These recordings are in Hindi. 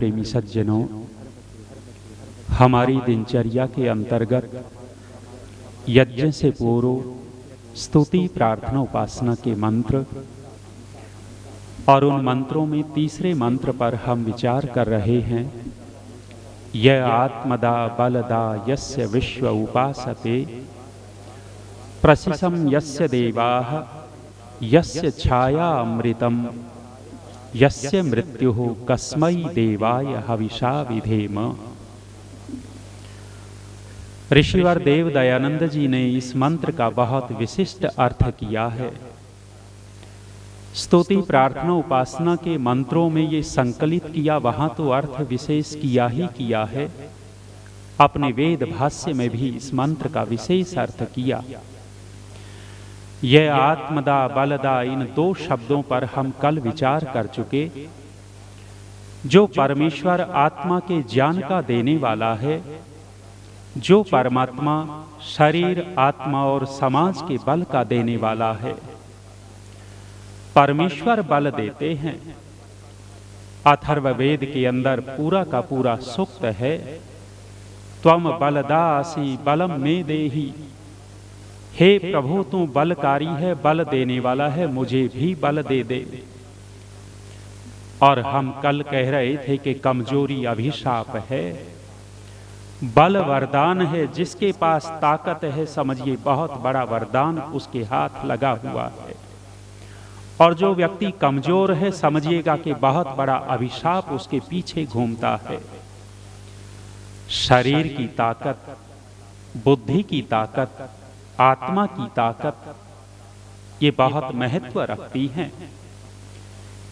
प्रेमी सज्जनों, हमारी दिनचर्या के अंतर्गत यज्ञ से पूर्व स्तुति, प्रार्थना, उपासना के मंत्र और उन मंत्रों में तीसरे मंत्र पर हम विचार कर रहे हैं। यह आत्मदा बलदा यस्य विश्व उपासते प्रसिसम यस्य देवाः यस्य छाया अमृतम यस्य मृत्युः कस्मै देवाय हविषा विधेम। ऋषिवर देव दयानंद जी ने इस मंत्र का बहुत विशिष्ट अर्थ किया है। स्तुति, प्रार्थना, उपासना के मंत्रों में ये संकलित किया, वहां तो अर्थ विशेष किया ही किया है। अपने वेद भाष्य में भी इस मंत्र का विशेष अर्थ किया। यह आत्मदा बलदा, इन दो शब्दों पर हम कल विचार कर चुके। जो परमेश्वर आत्मा के ज्ञान का देने वाला है, जो परमात्मा शरीर, आत्मा और समाज के बल का देने वाला है। परमेश्वर बल देते हैं। अथर्ववेद के अंदर पूरा का पूरा सूक्त है, त्वम बलदासी बलम में देहि। हे प्रभु, तू बलकारी है, बल देने वाला है, मुझे भी बल दे दे। और हम कल कह रहे थे कि कमजोरी अभिशाप है, बल वरदान है। जिसके पास ताकत है, समझिए बहुत बड़ा वरदान उसके हाथ लगा हुआ है। और जो व्यक्ति कमजोर है, समझिएगा कि बहुत बड़ा अभिशाप उसके पीछे घूमता है। शरीर की ताकत, बुद्धि की ताकत, आत्मा की ताकत, ये बहुत महत्व रखती हैं।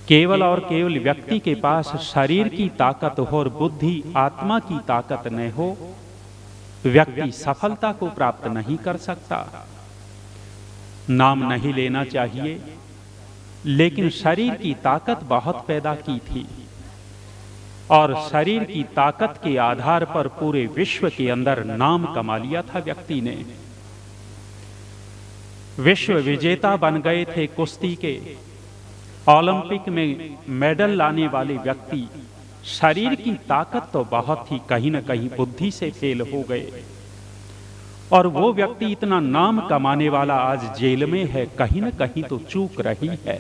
केवल और केवल व्यक्ति के पास शरीर की ताकत हो और बुद्धि, आत्मा की ताकत न हो, व्यक्ति सफलता को प्राप्त नहीं कर सकता। नाम नहीं लेना चाहिए, लेकिन शरीर की ताकत बहुत पैदा की थी और शरीर की ताकत के आधार पर पूरे विश्व के अंदर नाम कमा लिया था व्यक्ति ने। विश्व विजेता बन गए थे कुश्ती के। ओलंपिक में मेडल लाने वाले व्यक्ति शरीर की ताकत तो बहुत थी, कहीं न कहीं बुद्धि से फेल हो गए। और वो व्यक्ति इतना नाम कमाने वाला आज जेल में है, कहीं न कहीं तो चूक रही है।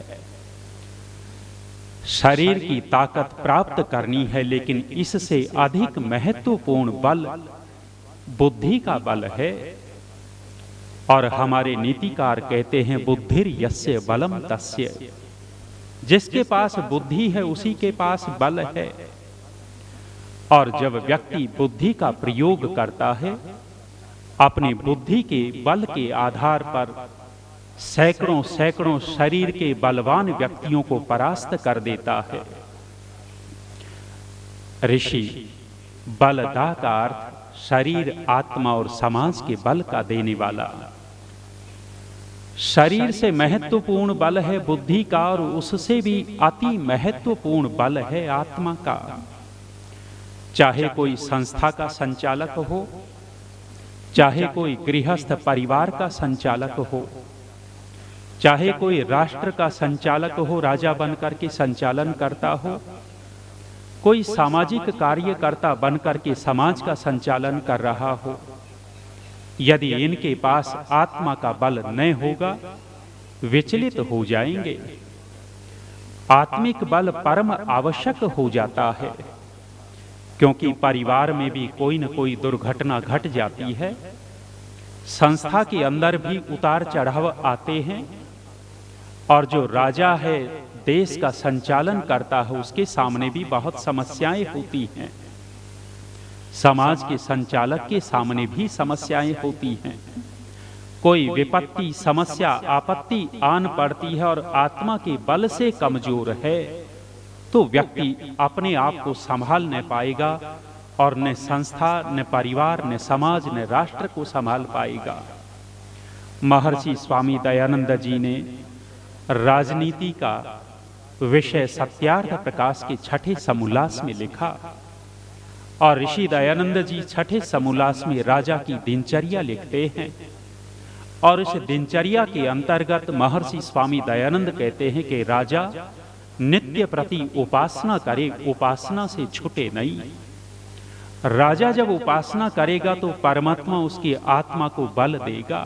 शरीर की ताकत प्राप्त करनी है, लेकिन इससे अधिक महत्वपूर्ण बल बुद्धि का बल है। और हमारे नीतिकार कहते हैं, बुद्धिर यस्य बलम तस्य। जिसके पास बुद्धि है उसी के पास बल है। और जब व्यक्ति बुद्धि का प्रयोग करता है, अपनी बुद्धि के बल के आधार पर सैकड़ों सैकड़ों शरीर के बलवान व्यक्तियों को परास्त कर देता है। ऋषि बलदा का अर्थ शरीर, आत्मा और समाज के बल का देने वाला। शरीर से महत्वपूर्ण बल है बुद्धि का, और उससे भी अति महत्वपूर्ण बल है आत्मा का। चाहे कोई संस्था का संचालक हो, चाहे कोई गृहस्थ परिवार का संचालक हो, चाहे कोई राष्ट्र का संचालक हो, राजा बनकर के संचालन करता हो, कोई सामाजिक कार्यकर्ता बनकर के समाज का संचालन कर रहा हो, यदि इनके पास आत्मा का बल न होगा, विचलित हो जाएंगे। आत्मिक बल परम आवश्यक हो जाता है, क्योंकि परिवार में भी कोई न कोई दुर्घटना घट जाती है। संस्था के अंदर भी उतार चढ़ाव आते हैं। और जो राजा है, देश का संचालन करता है, उसके सामने भी बहुत समस्याएं होती हैं। समाज के संचालक के सामने भी समस्याएं होती हैं। कोई विपत्ति, समस्या, आपत्ति आन पड़ती है और आत्मा के बल से कमजोर है, तो व्यक्ति अपने आप को संभाल न पाएगा और न संस्था, न परिवार, न समाज, न राष्ट्र को संभाल पाएगा। महर्षि स्वामी दयानंद जी ने राजनीति का विषय सत्यार्थ प्रकाश के छठे समोल्लास में लिखा। और ऋषि दयानंद जी छठे समोल्लास में राजा की दिनचर्या लिखते हैं। और इस दिनचर्या के अंतर्गत महर्षि स्वामी दयानंद कहते हैं कि राजा नित्य प्रति उपासना करे, उपासना से छूटे नहीं। राजा जब उपासना करेगा तो परमात्मा उसकी आत्मा को बल देगा।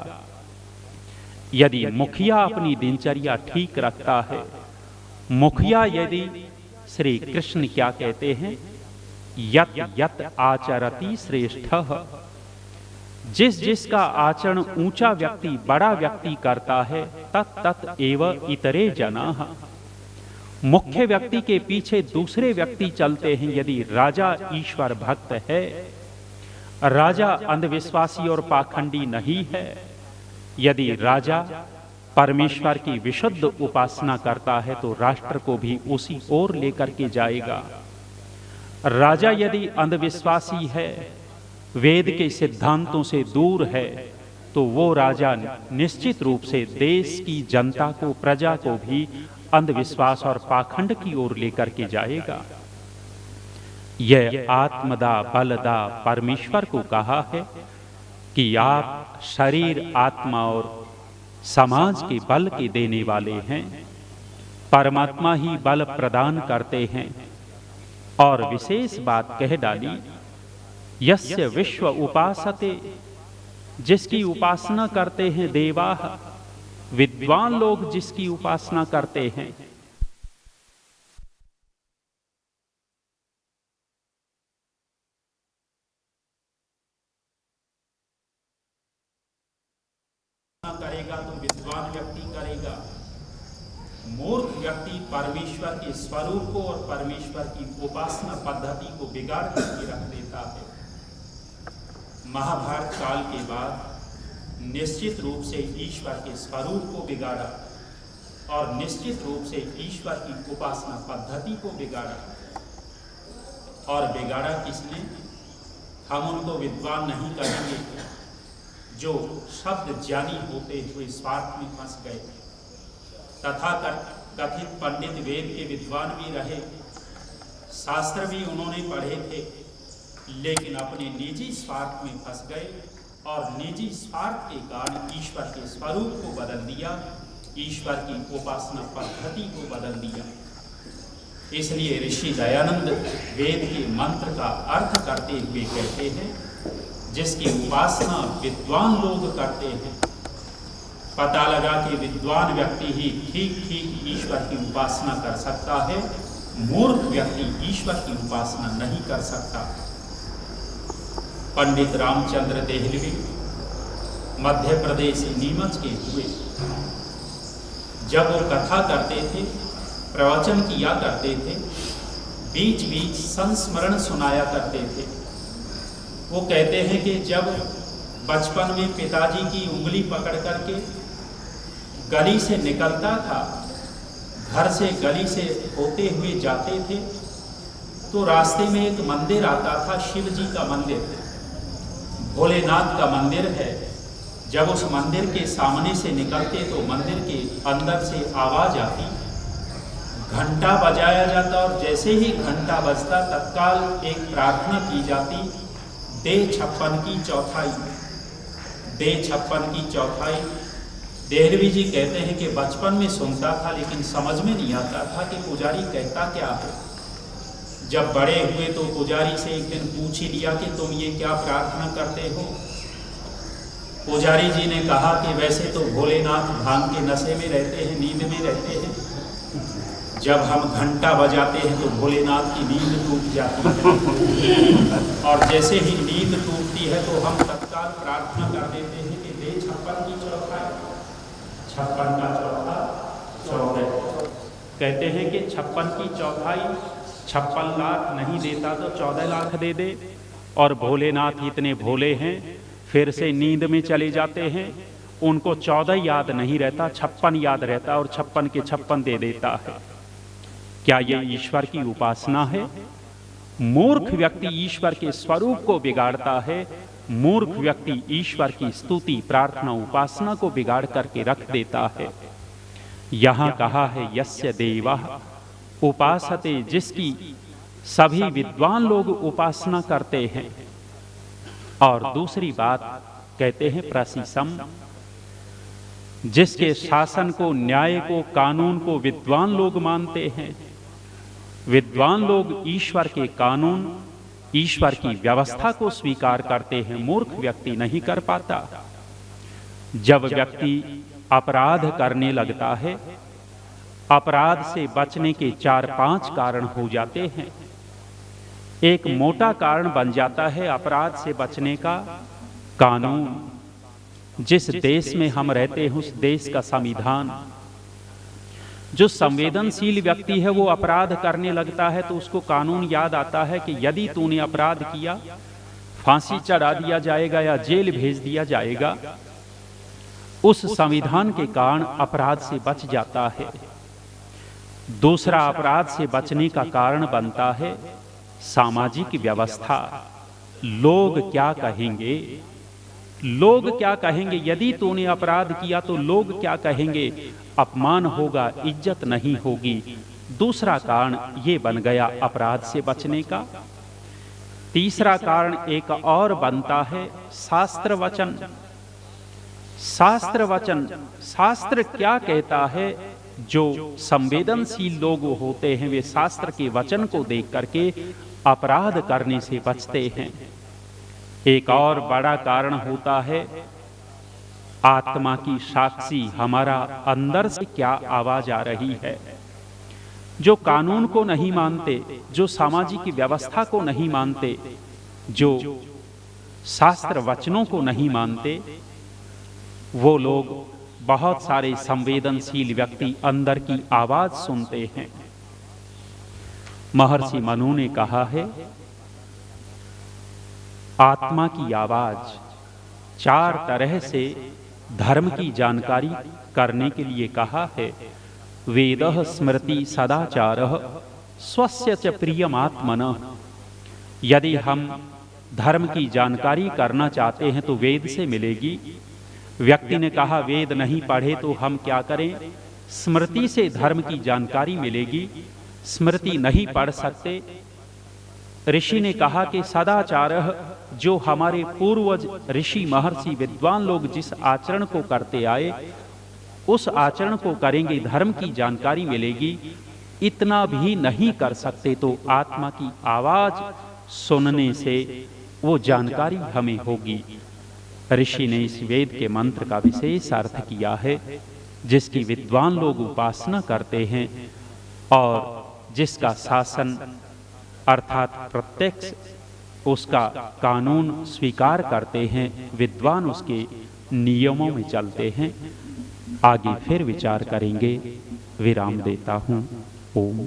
यदि मुखिया अपनी दिनचर्या ठीक रखता है, मुखिया यदि, श्री कृष्ण क्या कहते हैं, यत यत आचरति श्रेष्ठः, जिस जिसका आचरण ऊंचा व्यक्ति, बड़ा व्यक्ति करता है, तत् तत् एव इतरे जनाः, मुख्य व्यक्ति के पीछे दूसरे व्यक्ति चलते हैं। यदि राजा ईश्वर भक्त है, राजा अंधविश्वासी और पाखंडी नहीं है, यदि राजा परमेश्वर की विशुद्ध उपासना करता है तो राष्ट्र को भी उसी ओर लेकर के जाएगा। राजा यदि अंधविश्वासी है, वेद के सिद्धांतों से दूर है, तो वो राजा निश्चित रूप से देश की जनता को, प्रजा को भी अंधविश्वास और पाखंड की ओर लेकर के जाएगा। यह आत्मदा बलदा परमेश्वर को कहा है कि आप शरीर, आत्मा और समाज के बल के देने वाले हैं। परमात्मा ही बल प्रदान करते हैं। और विशेष बात कह डाली, यस्य विश्व उपासते, जिसकी उपासना करते हैं देवाः, विद्वान लोग जिसकी उपासना करते हैं। करेगा तो विद्वान व्यक्ति करेगा। मूर्ख व्यक्ति परमेश्वर के स्वरूप को और परमेश्वर की उपासना पद्धति को बिगाड़ करके रख देता है। महाभारत काल के बाद निश्चित रूप से ईश्वर के स्वरूप को बिगाड़ा और निश्चित रूप से ईश्वर की उपासना पद्धति को बिगाड़ा। और बिगाड़ा किसने? हम उनको विद्वान नहीं कहेंगे जो शब्द ज्ञानी होते हुए स्वार्थ में फंस गए। तथा कथित पंडित वेद के विद्वान भी रहे, शास्त्र भी उन्होंने पढ़े थे, लेकिन अपने निजी स्वार्थ में फंस गए और निजी स्वार्थ के कारण ईश्वर के स्वरूप को बदल दिया, ईश्वर की उपासना पद्धति को बदल दिया। इसलिए ऋषि दयानंद वेद के मंत्र का अर्थ करते हुए कहते हैं, जिसकी उपासना विद्वान लोग करते हैं। पता लगा कि विद्वान व्यक्ति ही ठीक ठीक ईश्वर की उपासना कर सकता है, मूर्ख व्यक्ति ईश्वर की उपासना नहीं कर सकता। पंडित रामचंद्र देहलवी मध्य प्रदेश नीमच के हुए। जब वो कथा करते थे, प्रवचन किया करते थे, बीच बीच संस्मरण सुनाया करते थे। वो कहते हैं कि जब बचपन में पिताजी की उंगली पकड़ करके गली से निकलता था, घर से गली से होते हुए जाते थे, तो रास्ते में एक मंदिर आता था, शिव जी का मंदिर, भोलेनाथ का मंदिर है। जब उस मंदिर के सामने से निकलते तो मंदिर के अंदर से आवाज आती, घंटा बजाया जाता और जैसे ही घंटा बजता तत्काल एक प्रार्थना की जाती, दे छप्पन की चौथाई, दे छप्पन की चौथाई। देहलवी जी कहते हैं कि बचपन में सुनता था लेकिन समझ में नहीं आता था कि पुजारी कहता क्या है। जब बड़े हुए तो पुजारी से एक दिन पूछ ही लिया कि तुम ये क्या प्रार्थना करते हो। पुजारी जी ने कहा कि वैसे तो भोलेनाथ भांग के नशे में रहते हैं, नींद में रहते हैं, जब हम घंटा बजाते हैं तो भोलेनाथ की नींद टूट जाती है और जैसे ही नींद टूटती है तो हम तत्काल प्रार्थना कर देते हैं कि दे छप्पन की चौथाई, छप्पन का चौथा 14। कहते हैं कि छप्पन की चौथाई 56 लाख नहीं देता तो 14 लाख दे दे। और भोलेनाथ इतने भोले हैं, फिर से नींद में चले जाते हैं, उनको 14 याद नहीं रहता, 56 याद रहता और 56 के 56 दे देता है। क्या यह ईश्वर की उपासना है? मूर्ख व्यक्ति ईश्वर के स्वरूप को बिगाड़ता है। मूर्ख व्यक्ति ईश्वर की स्तुति, प्रार्थना, उपासना को बिगाड़ करके रख देता है। यहां कहा है यस्य देवः उपासते, जिसकी सभी विद्वान लोग उपासना करते हैं। और दूसरी बात कहते हैं प्रसिसम, जिसके शासन को, न्याय को, कानून को विद्वान लोग मानते हैं। विद्वान लोग ईश्वर के कानून, ईश्वर की व्यवस्था को स्वीकार करते हैं, मूर्ख व्यक्ति नहीं कर पाता। जब व्यक्ति अपराध करने लगता है, अपराध से बचने के 4-5 कारण हो जाते हैं। एक मोटा कारण बन जाता है अपराध से बचने का कानून। जिस देश में हम रहते हैं उस देश का संविधान। जो संवेदनशील व्यक्ति है वो अपराध करने लगता है तो उसको कानून याद आता है कि यदि तूने अपराध किया फांसी चढ़ा दिया जाएगा या जेल भेज दिया जाएगा। उस संविधान के कारण अपराध से बच जाता है। दूसरा, अपराध से बचने का कारण बनता है सामाजिक व्यवस्था। लोग क्या कहेंगे, लोग क्या कहेंगे, यदि तूने अपराध किया तो लोग क्या कहेंगे, अपमान होगा, इज्जत नहीं होगी। दूसरा कारण ये बन गया अपराध से बचने का। तीसरा कारण एक और बनता है शास्त्र वचन। शास्त्र वचन, शास्त्र क्या कहता है, जो संवेदनशील लोग होते हैं वे शास्त्र के वचन को देख करके अपराध करने से बचते हैं। एक और बड़ा कारण होता है आत्मा की साक्षी, हमारा अंदर से क्या आवाज आ रही है। जो कानून को नहीं मानते, जो सामाजिक व्यवस्था को नहीं मानते, जो शास्त्र वचनों को नहीं मानते, वो लोग, बहुत सारे संवेदनशील व्यक्ति अंदर की आवाज सुनते हैं। महर्षि मनु ने कहा है आत्मा की आवाज 4 तरह से धर्म की जानकारी करने के लिए कहा है। वेदः स्मृति सदाचारः स्वस्य च प्रियमात्मनः। यदि हम धर्म की जानकारी करना चाहते हैं तो वेद से मिलेगी। व्यक्ति ने कहा वेद नहीं पढ़े तो हम क्या करें, स्मृति से धर्म की जानकारी मिलेगी। स्मृति नहीं पढ़ सकते। ऋषि ने कहा कि सदाचारः, जो हमारे पूर्वज ऋषि महर्षि विद्वान लोग जिस आचरण को करते आए उस आचरण को करेंगे, धर्म की जानकारी मिलेगी। इतना भी नहीं कर सकते तो आत्मा की आवाज सुनने से वो जानकारी हमें होगी। ऋषि ने इस वेद के मंत्र का विशेष अर्थ किया है, जिसकी विद्वान लोग उपासना करते हैं और जिसका शासन अर्थात प्रत्यक्ष उसका कानून स्वीकार करते हैं। विद्वान उसके नियमों में चलते हैं। आगे फिर विचार करेंगे। विराम देता हूँ। ओम